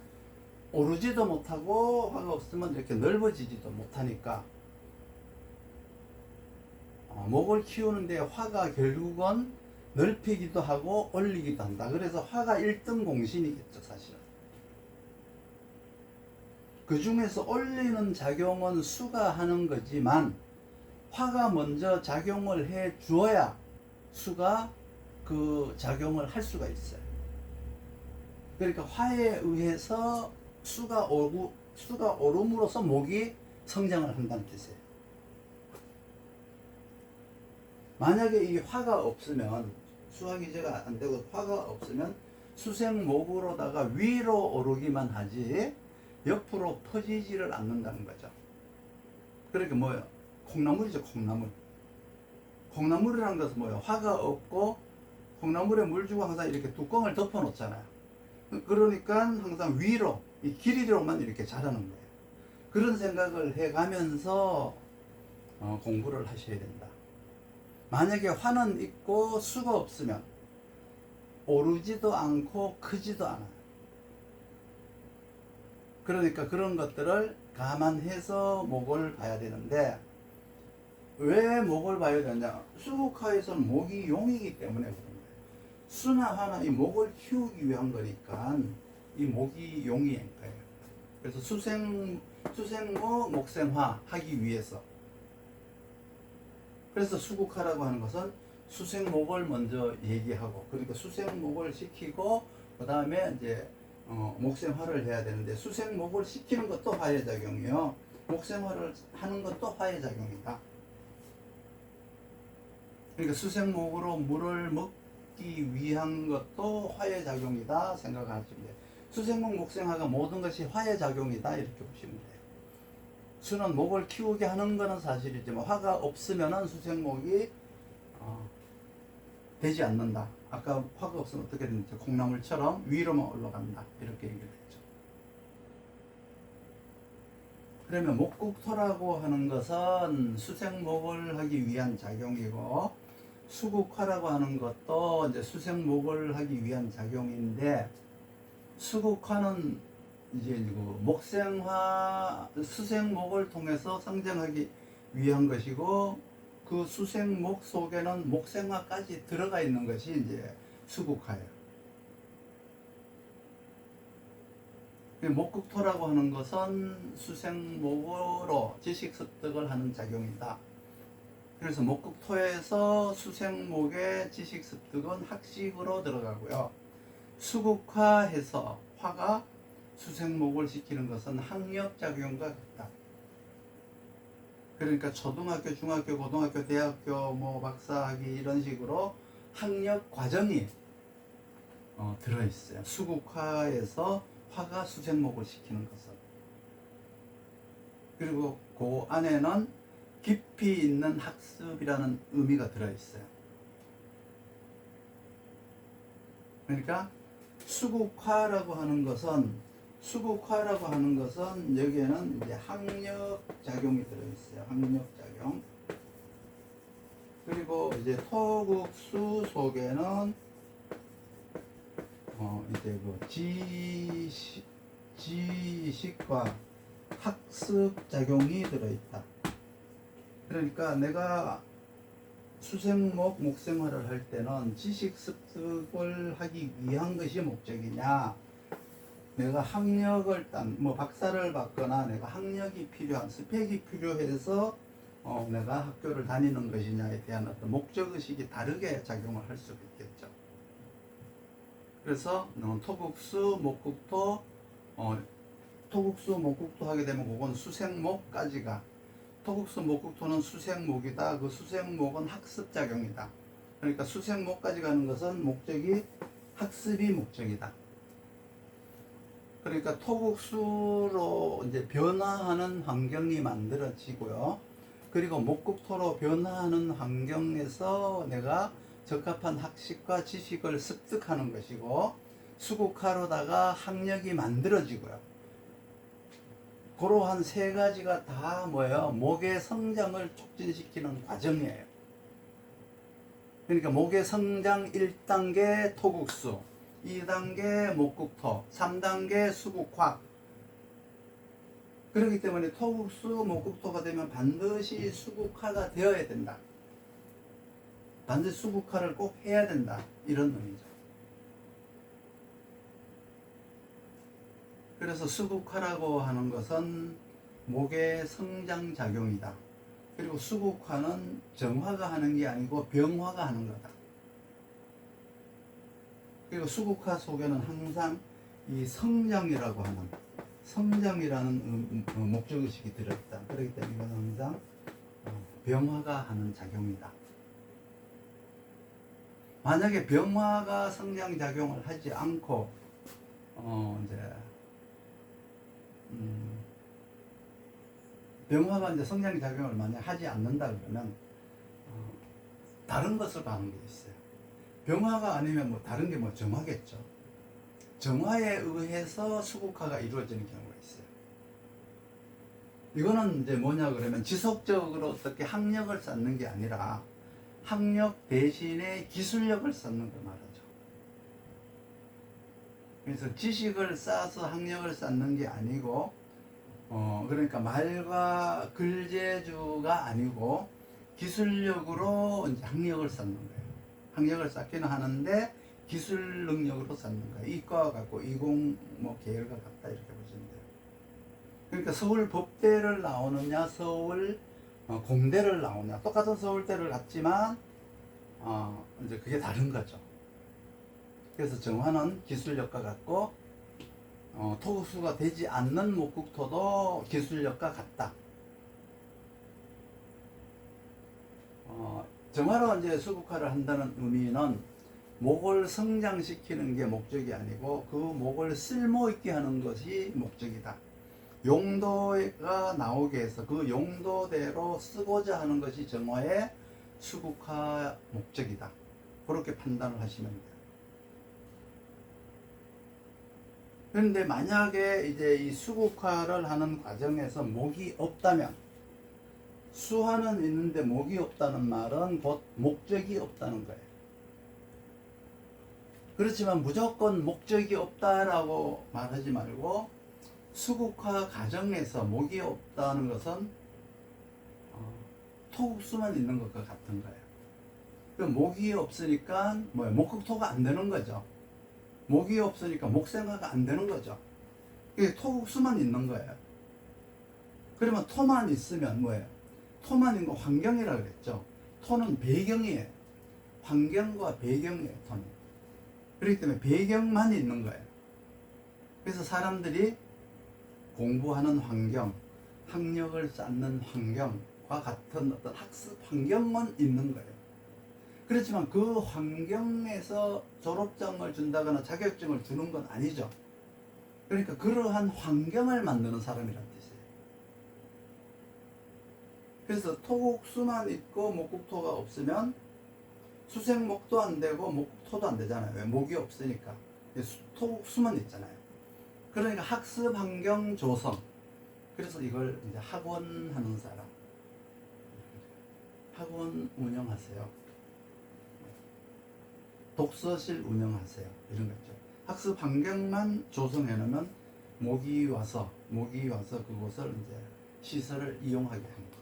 오르지도 못하고 화가 없으면 이렇게 넓어지지도 못하니까 목을 키우는데 화가 결국은 넓히기도 하고 올리기도 한다. 그래서 화가 1등 공신이겠죠, 사실은. 그 중에서 올리는 작용은 수가 하는 거지만 화가 먼저 작용을 해 주어야 수가 그 작용을 할 수가 있어요. 그러니까 화에 의해서 수가 오름으로써 목이 성장을 한다는 뜻이에요. 만약에 이 화가 없으면 수화기제가 안 되고 화가 없으면 수생목으로다가 위로 오르기만 하지 옆으로 퍼지지를 않는다는 거죠. 그러니까 뭐예요? 콩나물이죠, 콩나물. 콩나물이라는 것은 뭐예요? 화가 없고 콩나물에 물 주고 항상 이렇게 뚜껑을 덮어 놓잖아요. 그러니까 항상 위로, 이 길이로만 이렇게 자라는 거예요. 그런 생각을 해가면서 공부를 하셔야 된다. 만약에 화는 있고 수가 없으면 오르지도 않고 크지도 않아요. 그러니까 그런 것들을 감안해서 목을 봐야 되는데, 왜 목을 봐야 되냐? 수국화에서는 목이 용이기 때문에 그런 거예요. 수나 화나 이 목을 키우기 위한 거니까 이 목이 용이인 거예요. 그래서 수생목, 목생화 하기 위해서. 그래서 수국화라고 하는 것은 수생목을 먼저 얘기하고, 그러니까 수생목을 시키고 그 다음에 이제 목생화를 해야 되는데, 수생목을 시키는 것도 화의 작용이요, 목생화를 하는 것도 화의 작용이다. 그러니까 수생목으로 물을 먹기 위한 것도 화의 작용이다 생각하시면 돼요. 수생목, 목생화가 모든 것이 화의 작용이다 이렇게 보시면 돼요. 수는 목을 키우게 하는 것은 사실이지만 화가 없으면 수생목이 되지 않는다. 아까 화가 없으면 어떻게 되는지, 콩나물처럼 위로만 올라간다 이렇게 얘기를 했죠. 그러면 목국토라고 하는 것은 수생목을 하기 위한 작용이고, 수국화라고 하는 것도 이제 수생목을 하기 위한 작용인데, 수국화는 이제 그 목생화, 수생목을 통해서 성장하기 위한 것이고, 그 수생목 속에는 목생화까지 들어가 있는 것이 이제 수국화예요. 목국토라고 하는 것은 수생목으로 지식 습득을 하는 작용이다. 그래서 목국토에서 수생목의 지식 습득은 학식으로 들어가고요. 수국화해서 화가 수생목을 시키는 것은 학력 작용과 같다. 그러니까 초등학교, 중학교, 고등학교, 대학교, 뭐 박사학위 이런 식으로 학력 과정이 들어있어요. 수국화에서 화가 수생목을 시키는 것은. 그리고 그 안에는 깊이 있는 학습이라는 의미가 들어있어요. 그러니까 수국화라고 하는 것은 여기에는 이제 학력 작용이 들어있어요. 학력 작용. 그리고 이제 토국수 속에는 이제 그 지식과 학습 작용이 들어있다. 그러니까 내가 수생목 목생활을 할 때는 지식 습득을 하기 위한 것이 목적이냐, 내가 학력을 뭐 박사를 받거나 내가 학력이 필요한 스펙이 필요해서 내가 학교를 다니는 것이냐에 대한 어떤 목적의식이 다르게 작용을 할 수가 있겠죠. 그래서 토국수, 목국토, 토국수, 목국토 하게 되면 그건 수생목까지가, 토국수, 목국토는 수생목이다. 그 수생목은 학습작용이다. 그러니까 수생목까지 가는 것은 목적이 학습이 목적이다. 그러니까 토국수로 이제 변화하는 환경이 만들어지고요. 그리고 목국토로 변화하는 환경에서 내가 적합한 학식과 지식을 습득하는 것이고, 수국화로다가 학력이 만들어지고요. 그러한 세 가지가 다 뭐예요? 목의 성장을 촉진시키는 과정이에요. 그러니까 목의 성장 1단계 토국수, 2단계 목국토, 3단계 수국화. 그렇기 때문에 토국수, 목국토가 되면 반드시 수국화가 되어야 된다. 반드시 수국화를 꼭 해야 된다. 이런 의미죠. 그래서 수국화라고 하는 것은 목의 성장작용이다. 그리고 수국화는 정화가 하는 게 아니고 병화가 하는 거다. 그리고 수국화 속에는 항상 이 성장이라고 하는, 성장이라는 목적의식이 들어있다. 그렇기 때문에 이건 항상 병화가 하는 작용이다. 만약에 병화가 성장작용을 하지 않고 이제 병화가 이제 성장작용을 만약 하지 않는다 그러면 다른 것을 가는 게 있어요. 병화가 아니면 뭐 다른 게 뭐 정화겠죠. 정화에 의해서 수국화가 이루어지는 경우가 있어요. 이거는 이제 뭐냐 그러면 지속적으로 어떻게 학력을 쌓는 게 아니라 학력 대신에 기술력을 쌓는 걸 말하죠. 그래서 지식을 쌓아서 학력을 쌓는 게 아니고 그러니까 말과 글재주가 아니고 기술력으로 이제 학력을 쌓는 거예요. 학력을 쌓기는 하는데 기술 능력으로 쌓는 거예요. 이과와 같고 이공 뭐 계열과 같다 이렇게 보시면 돼요. 그러니까 서울 법대를 나오느냐 서울 공대를 나오냐, 똑같은 서울대를 갔지만 이제 그게 다른 거죠. 그래서 정화는 기술력과 같고 토수가 되지 않는 목국토도 기술력과 같다. 정화로 이제 수국화를 한다는 의미는 목을 성장시키는 게 목적이 아니고 그 목을 쓸모 있게 하는 것이 목적이다. 용도가 나오게 해서 그 용도대로 쓰고자 하는 것이 정화의 수국화 목적이다. 그렇게 판단을 하시면 돼요. 그런데 만약에 이제 이 수국화를 하는 과정에서 목이 없다면, 수화는 있는데 목이 없다는 말은 곧 목적이 없다는 거예요. 그렇지만 무조건 목적이 없다라고 말하지 말고 수국화 과정에서 목이 없다는 것은 토국수만 있는 것과 같은 거예요. 그 목이 없으니까 뭐예요? 목국토가 안 되는 거죠. 목이 없으니까 목생화가 안 되는 거죠. 그게 토국수만 있는 거예요. 그러면 토만 있으면 뭐예요? 토만 있는 거 환경이라 그랬죠. 토는 배경이에요. 환경과 배경이에요, 토는. 그렇기 때문에 배경만 있는 거예요. 그래서 사람들이 공부하는 환경, 학력을 쌓는 환경과 같은 어떤 학습 환경만 있는 거예요. 그렇지만 그 환경에서 졸업장을 준다거나 자격증을 주는 건 아니죠. 그러니까 그러한 환경을 만드는 사람이라는 뜻이에요. 그래서 토국수만 있고 목국토가 없으면 수생목도 안 되고 목국토도 안 되잖아요. 왜? 목이 없으니까. 토국수만 있잖아요. 그러니까 학습 환경 조성. 그래서 이걸 이제 학원 하는 사람, 학원 운영하세요. 독서실 운영하세요. 이런 거 있죠. 학습 환경만 조성해 놓으면 모기 와서 그곳을 이제 시설을 이용하게 하는 거.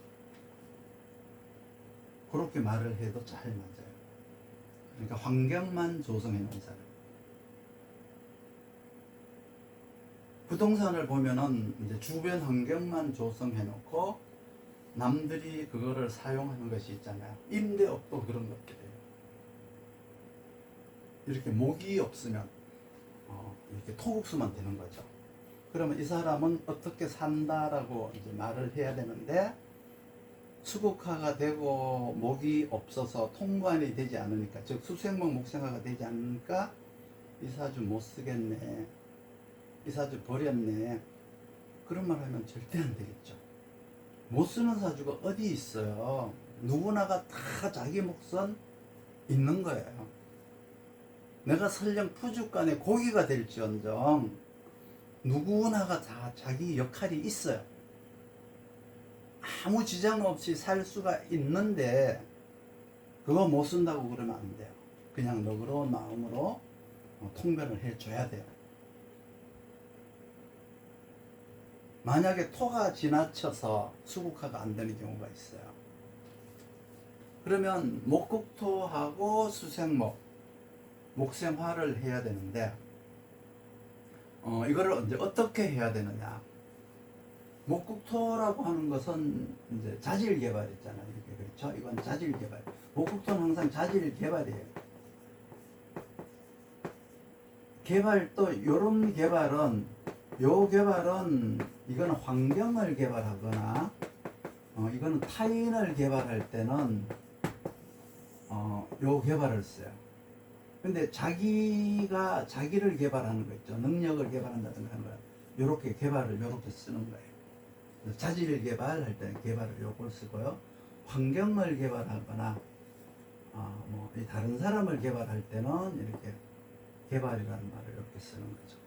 그렇게 말을 해도 잘 맞아요. 그러니까 환경만 조성해 놓은 사람. 부동산을 보면은 이제 주변 환경만 조성해 놓고 남들이 그거를 사용하는 것이 있잖아요. 임대업도 그런 것들이에요. 이렇게 목이 없으면 이렇게 토국수만 되는 거죠. 그러면 이 사람은 어떻게 산다라고 이제 말을 해야 되는데, 수국화가 되고 목이 없어서 통관이 되지 않으니까, 즉 수생목 목생화가 되지 않으니까 이 사주 못 쓰겠네, 이 사주 버렸네, 그런 말 하면 절대 안 되겠죠. 못 쓰는 사주가 어디 있어요. 누구나가 다 자기 몫은 있는 거예요. 내가 설령 푸주간의 고기가 될지언정 누구나가 다 자기 역할이 있어요. 아무 지장 없이 살 수가 있는데 그거 못 쓴다고 그러면 안 돼요. 그냥 너그러운 마음으로 통변을 해줘야 돼요. 만약에 토가 지나쳐서 수국화가 안 되는 경우가 있어요. 그러면 목국토하고 수생목, 목생화를 해야 되는데, 이거를 이제 어떻게 해야 되느냐. 목국토라고 하는 것은 이제 자질 개발 있잖아요. 이렇게, 그렇죠? 이건 자질 개발. 목국토는 항상 자질 개발이에요. 개발도, 요런 개발은, 이거는 환경을 개발하거나, 이거는 타인을 개발할 때는, 요 개발을 써요. 근데 자기를 개발하는 거 있죠. 능력을 개발한다든가 하는 거야. 요렇게 개발을 요렇게 쓰는 거예요. 자질 개발할 때는 개발을 요걸 쓰고요. 환경을 개발하거나, 다른 사람을 개발할 때는 이렇게 개발이라는 말을 이렇게 쓰는 거죠.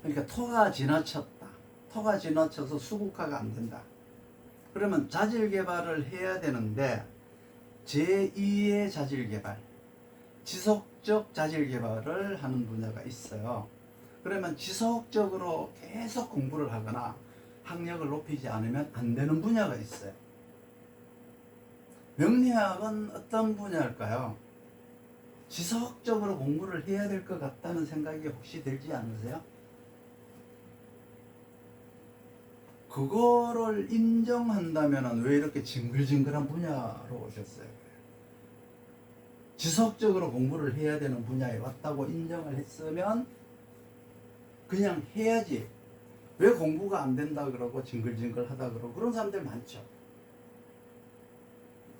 그러니까 토가 지나쳤다. 토가 지나쳐서 수국화가 안 된다. 그러면 자질 개발을 해야 되는데, 제2의 자질 개발, 지속적 자질 개발을 하는 분야가 있어요. 그러면 지속적으로 계속 공부를 하거나 학력을 높이지 않으면 안 되는 분야가 있어요. 명리학은 어떤 분야일까요? 지속적으로 공부를 해야 될 것 같다는 생각이 혹시 들지 않으세요? 그거를 인정한다면 왜 이렇게 징글징글한 분야로 오셨어요? 지속적으로 공부를 해야 되는 분야에 왔다고 인정을 했으면 그냥 해야지. 왜 공부가 안 된다 그러고 징글징글 하다 그러고 그런 사람들 많죠.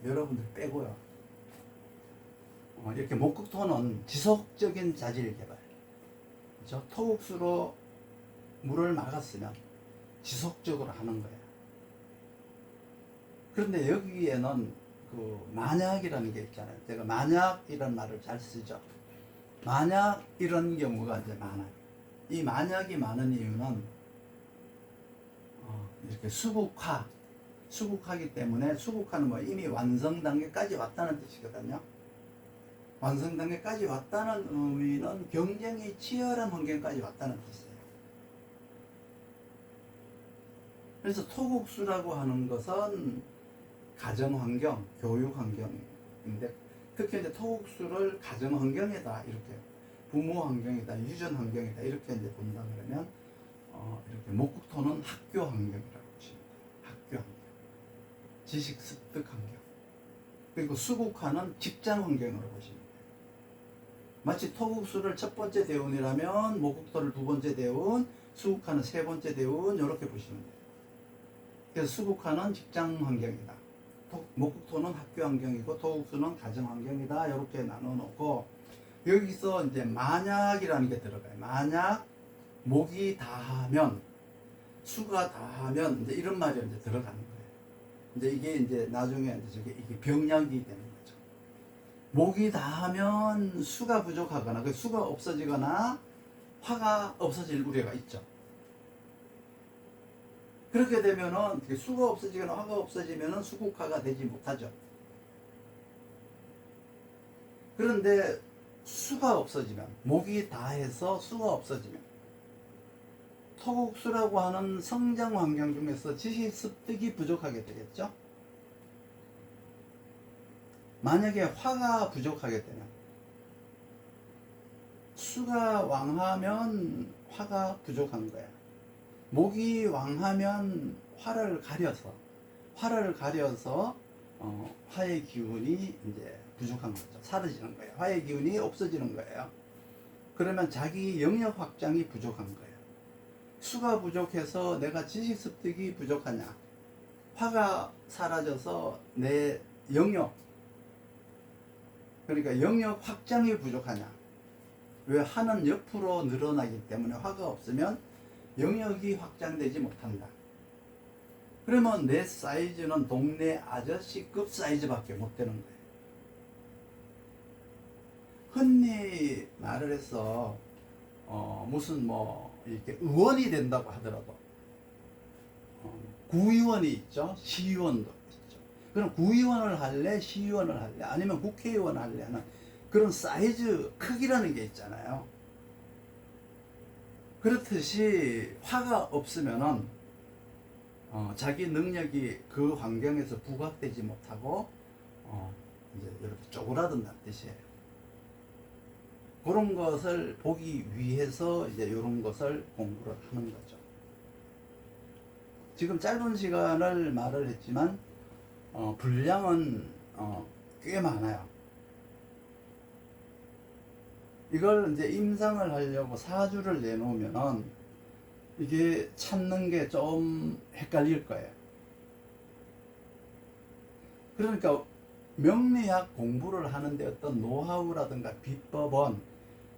여러분들 빼고요. 이렇게 목국토는 지속적인 자질 개발. 그렇죠? 토국수로 물을 막았으면 지속적으로 하는 거예요. 그런데 여기에는 그 만약이라는 게 있잖아요. 제가 만약이라는 말을 잘 쓰죠. 만약 이런 경우가 이제 많아요. 이 만약이 많은 이유는 이렇게 수국하기 때문에, 수국하는 뭐 이미 완성 단계까지 왔다는 뜻이거든요. 완성 단계까지 왔다는 의미는 경쟁이 치열한 환경까지 왔다는 뜻이에요. 그래서 토국수라고 하는 것은 가정 환경, 교육 환경인데, 특히 이제 토국수를 가정 환경이다, 이렇게 부모 환경이다, 유전 환경이다, 이렇게 이제 본다 그러면 이렇게 목국토는 학교 환경이라고 보시면 돼요. 학교 환경, 지식 습득 환경. 그리고 수국화는 직장 환경으로 보시면 돼요. 마치 토국수를 첫 번째 대운이라면 목국토를 두 번째 대운, 수국화는 세 번째 대운, 이렇게 보시면 돼요. 그래서 수국화는 직장 환경이다, 목국토는 학교 환경이고 토국수는 가정 환경이다, 이렇게 나눠 놓고, 여기서 이제 만약이라는 게 들어가요. 만약 목이 다하면, 수가 다하면, 이제 이런 말이 이제 들어가는 거예요. 이제 이게 이제 나중에 이게 병약이 되는 거죠. 목이 다하면 수가 부족하거나, 그 수가 없어지거나, 화가 없어질 우려가 있죠. 그렇게 되면은 수가 없어지거나 화가 없어지면은 수국화가 되지 못하죠. 그런데 수가 없어지면, 목이 다해서 수가 없어지면, 토국수라고 하는 성장 환경 중에서 지식 습득이 부족하게 되겠죠. 만약에 화가 부족하게 되면, 수가 왕하면 화가 부족한 거야. 목이 왕하면 화를 가려서 화의 기운이 이제 부족한 거죠. 사라지는 거예요. 화의 기운이 없어지는 거예요. 그러면 자기 영역 확장이 부족한 거예요. 수가 부족해서 내가 지식 습득이 부족하냐? 화가 사라져서 내 영역, 그러니까 영역 확장이 부족하냐? 왜? 화는 옆으로 늘어나기 때문에 화가 없으면 영역이 확장되지 못한다. 그러면 내 사이즈는 동네 아저씨급 사이즈밖에 못 되는 거예요. 흔히 말을 해서 무슨 이렇게 의원이 된다고 하더라도 구의원이 있죠, 시의원도 있죠. 그럼 구의원을 할래, 시의원을 할래, 아니면 국회의원 할래 하는 그런 사이즈 크기라는 게 있잖아요. 그렇듯이 화가 없으면은 자기 능력이 그 환경에서 부각되지 못하고 이제 이렇게 쪼그라든다는 뜻이에요. 그런 것을 보기 위해서 이제 이런 것을 공부를 하는 거죠. 지금 짧은 시간을 말을 했지만 분량은 꽤 많아요. 이걸 이제 임상을 하려고 사주를 내놓으면은 이게 찾는 게 좀 헷갈릴 거예요. 그러니까 명리학 공부를 하는데 어떤 노하우라든가 비법은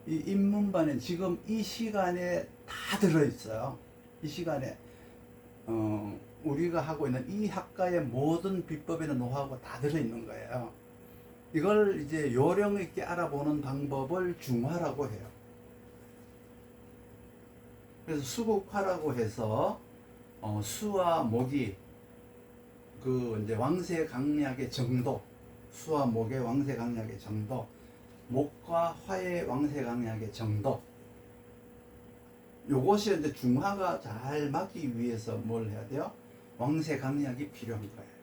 이 입문반에 지금 이 시간에 다 들어있어요. 이 시간에 우리가 하고 있는 이 학과의 모든 비법이나 노하우가 다 들어있는 거예요. 이걸 이제 요령 있게 알아보는 방법을 중화라고 해요. 그래서 수국화라고 해서 수와 목이 그 이제 왕세강약의 정도, 수와 목의 왕세강약의 정도, 목과 화의 왕세강약의 정도, 요것이 이제 중화가 잘 맞기 위해서 뭘 해야 돼요? 왕세강약이 필요한 거예요.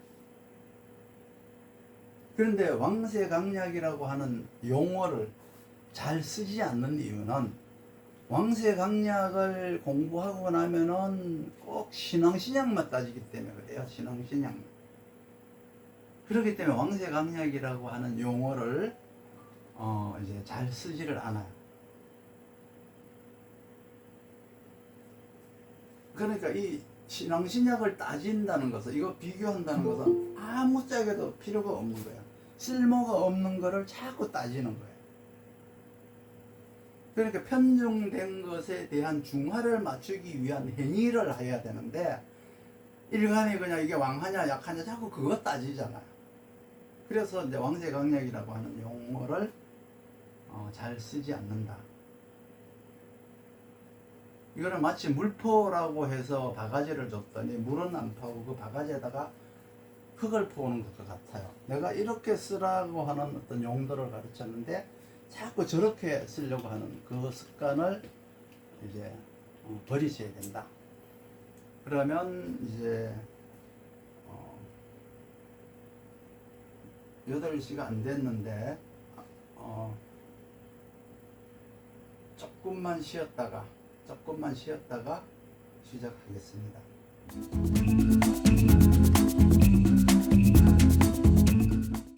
그런데 왕세강약이라고 하는 용어를 잘 쓰지 않는 이유는 왕세강약을 공부하고 나면은 꼭 신앙신약만 따지기 때문에 그래요. 신앙신약만. 그렇기 때문에 왕세강약이라고 하는 용어를 이제 잘 쓰지를 않아요. 그러니까 이 신앙신약을 따진다는 것은, 이거 비교한다는 것은 아무짝에도 필요가 없는 거예요. 쓸모가 없는 거를 자꾸 따지는 거예요. 그러니까 편중된 것에 대한 중화를 맞추기 위한 행위를 해야 되는데, 일간이 그냥 이게 왕하냐 약하냐 자꾸 그거 따지잖아요. 그래서 이제 왕세강약이라고 하는 용어를 잘 쓰지 않는다. 이거는 마치 물포라고 해서 바가지를 줬더니 물은 안 파고 그 바가지에다가 흙을 퍼오는 것과 같아요. 내가 이렇게 쓰라고 하는 어떤 용도를 가르쳤는데 자꾸 저렇게 쓰려고 하는 그 습관을 이제 버리셔야 된다. 그러면 이제 8시가 안 됐는데 조금만 쉬었다가 시작하겠습니다.